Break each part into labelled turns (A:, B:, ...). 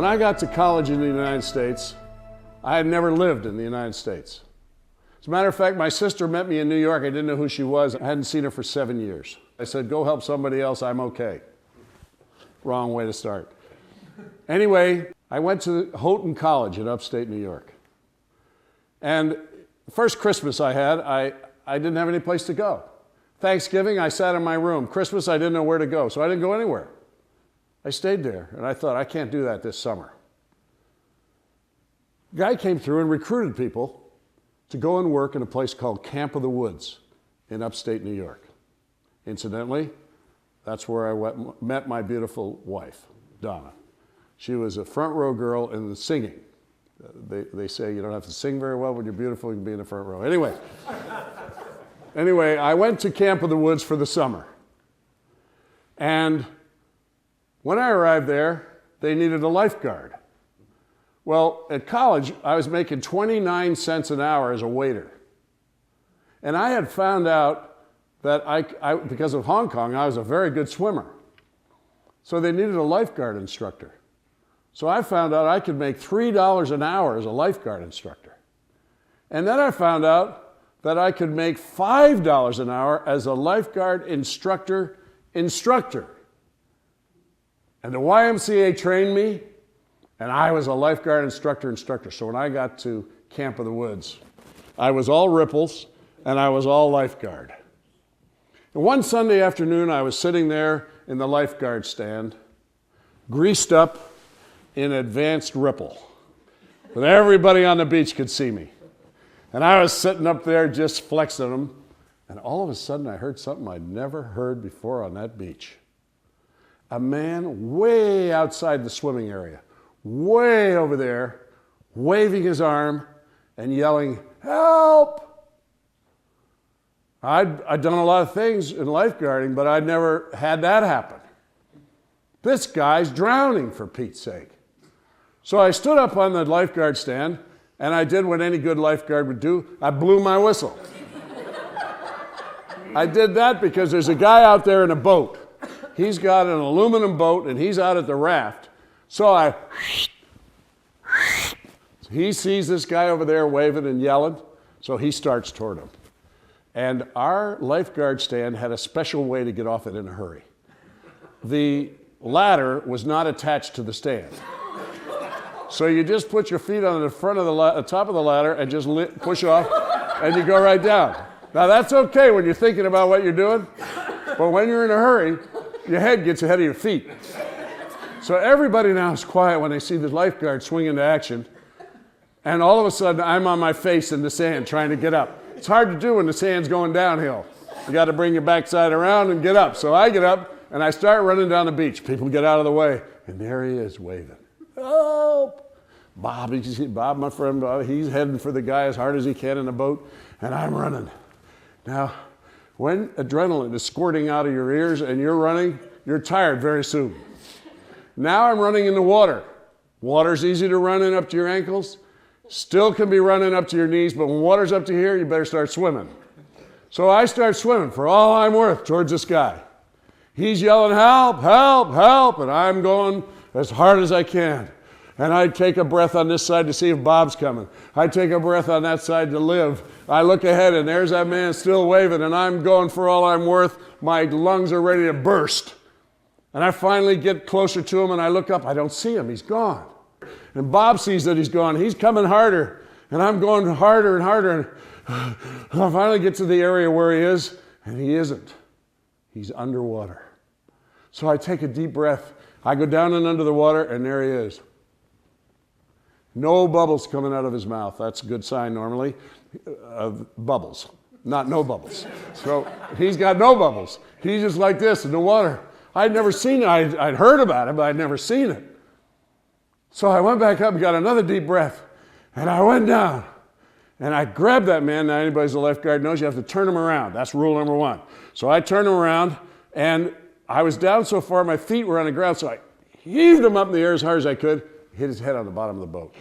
A: When I got to college in the United States, I had never lived in the United States. As a matter of fact, my sister met me in New York. I didn't know who she was. I hadn't seen her for 7 years. I said, go help somebody else, I'm okay. Wrong way to start. Anyway, I went to Houghton College in upstate New York. And the first Christmas I had, I didn't have any place to go. Thanksgiving, I sat in my room. Christmas, I didn't know where to go, so I didn't go anywhere. I stayed there, and I thought, I can't do that this summer. A guy came through and recruited people to go and work in a place called Camp of the Woods in upstate New York. Incidentally, that's where I met my beautiful wife, Donna. She was a front row girl in the singing. They say you don't have to sing very well when you're beautiful, you can be in the front row. Anyway, I went to Camp of the Woods for the summer. And when I arrived there, they needed a lifeguard. Well, at college, I was making 29 cents an hour as a waiter. And I had found out that because of Hong Kong, I was a very good swimmer. So they needed a lifeguard instructor. So I found out I could make $3 an hour as a lifeguard instructor. And then I found out that I could make $5 an hour as a lifeguard instructor. And the YMCA trained me, and I was a lifeguard instructor. So when I got to Camp of the Woods, I was all ripples, and I was all lifeguard. And one Sunday afternoon, I was sitting there in the lifeguard stand, greased up in advanced ripple, but everybody on the beach could see me. And I was sitting up there just flexing them, and all of a sudden I heard something I'd never heard before on that beach. A man way outside the swimming area, way over there, waving his arm and yelling, "Help!" I'd done a lot of things in lifeguarding, but I'd never had that happen. This guy's drowning, for Pete's sake. So I stood up on the lifeguard stand, and I did what any good lifeguard would do. I blew my whistle. I did that because there's a guy out there in a boat. He's got an aluminum boat, and he's out at the raft. So he sees this guy over there waving and yelling, so he starts toward him. And our lifeguard stand had a special way to get off it in a hurry. The ladder was not attached to the stand. So you just put your feet on the front of the top of the ladder and just push off, and you go right down. Now that's okay when you're thinking about what you're doing, but when you're in a hurry, your head gets ahead of your feet. So everybody now is quiet when they see the lifeguard swing into action, and all of a sudden I'm on my face in the sand trying to get up. It's hard to do when the sand's going downhill. You got to bring your backside around and get up. So I get up and I start running down the beach. People get out of the way, and there he is waving. Help! Bob, my friend Bob, he's heading for the guy as hard as he can in the boat, and I'm running. Now, when adrenaline is squirting out of your ears and you're running, you're tired very soon. Now I'm running in the water. Water's easy to run in up to your ankles. Still can be running up to your knees, but when water's up to here, you better start swimming. So I start swimming for all I'm worth towards this guy. He's yelling, "Help, help, help," and I'm going as hard as I can. And I take a breath on this side to see if Bob's coming. I take a breath on that side to live. I look ahead, and there's that man still waving, and I'm going for all I'm worth. My lungs are ready to burst. And I finally get closer to him, and I look up. I don't see him. He's gone. And Bob sees that he's gone. He's coming harder, and I'm going harder and harder. And I finally get to the area where he is, and he isn't. He's underwater. So I take a deep breath. I go down and under the water, and there he is. No bubbles coming out of his mouth. That's a good sign normally. Bubbles, not no bubbles. So he's got no bubbles. He's just like this in the water. I'd never seen it. I'd heard about it, but I'd never seen it. So I went back up and got another deep breath, and I went down, and I grabbed that man. Now anybody's a lifeguard knows you have to turn him around. That's rule number one. So I turned him around, and I was down so far my feet were on the ground, so I heaved him up in the air as hard as I could, hit his head on the bottom of the boat.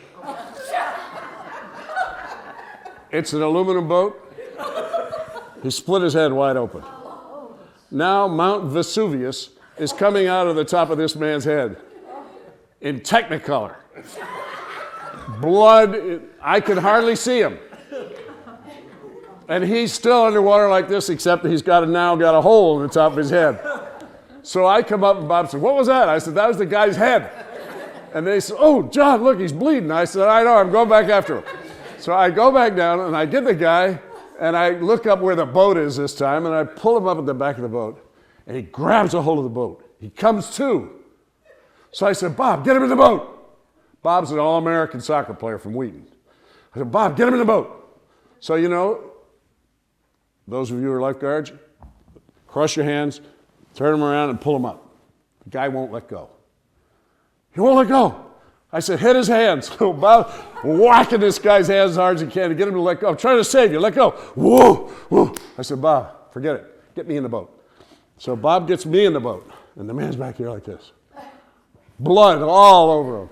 A: It's an aluminum boat. He split his head wide open. Now Mount Vesuvius is coming out of the top of this man's head. in Technicolor. Blood, I could hardly see him. And he's still underwater like this, except he's now got a hole in the top of his head. So I come up and Bob said, what was that? I said, that was the guy's head. And they said, oh, John, look, he's bleeding. I said, I know, I'm going back after him. So I go back down and I get the guy and I look up where the boat is this time and I pull him up at the back of the boat and he grabs a hold of the boat. He comes to. So I said, Bob, get him in the boat. Bob's an all-American soccer player from Wheaton. I said, Bob, get him in the boat. So, you know, those of you who are lifeguards, cross your hands, turn them around and pull them up. The guy won't let go. He won't let go. I said, hit his hands. So Bob whacking this guy's hands as hard as he can to get him to let go. I'm trying to save you, let go. Whoa, whoa. I said, Bob, forget it. Get me in the boat. So Bob gets me in the boat, and the man's back here like this. Blood all over him,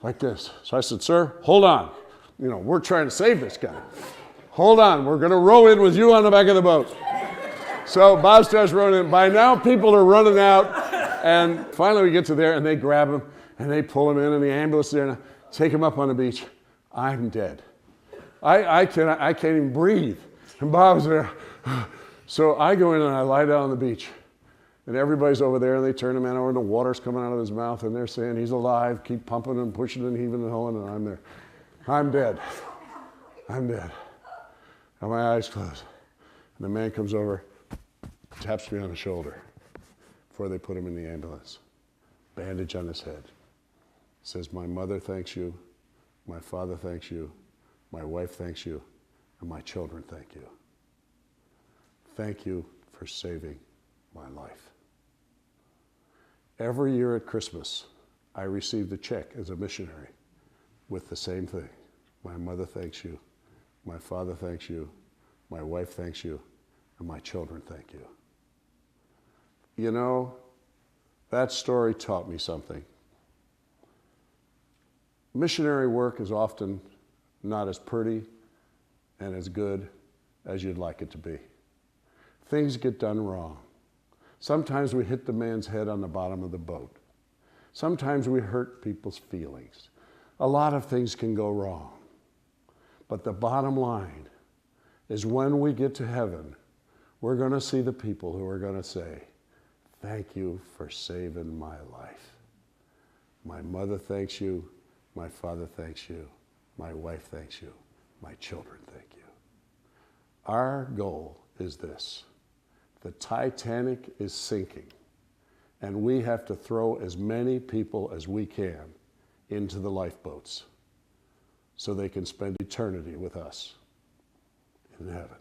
A: like this. So I said, sir, hold on. You know, we're trying to save this guy. Hold on, we're going to row in with you on the back of the boat. So Bob starts rowing in. By now, people are running out, and finally we get to there, and they grab him, and they pull him in, and the ambulance there, and take him up on the beach. I'm dead. I can't even breathe. And Bob's there. So I go in and I lie down on the beach. And everybody's over there, and they turn the man over, and the water's coming out of his mouth, and they're saying, he's alive, keep pumping and pushing and heaving and hoeing, and I'm there. I'm dead. I'm dead. And my eyes closed. And the man comes over, taps me on the shoulder before they put him in the ambulance. Bandage on his head. Says, my mother thanks you, my father thanks you, my wife thanks you, and my children thank you. Thank you for saving my life. Every year at Christmas, I received a check as a missionary with the same thing. My mother thanks you, my father thanks you, my wife thanks you, and my children thank you. You know, that story taught me something. Missionary work is often not as pretty and as good as you'd like it to be. Things get done wrong. Sometimes we hit the man's head on the bottom of the boat. Sometimes we hurt people's feelings. A lot of things can go wrong. But the bottom line is when we get to heaven, we're going to see the people who are going to say, thank you for saving my life. My mother thanks you. My father thanks you. My wife thanks you. My children thank you. Our goal is this. The Titanic is sinking, and we have to throw as many people as we can into the lifeboats so they can spend eternity with us in heaven.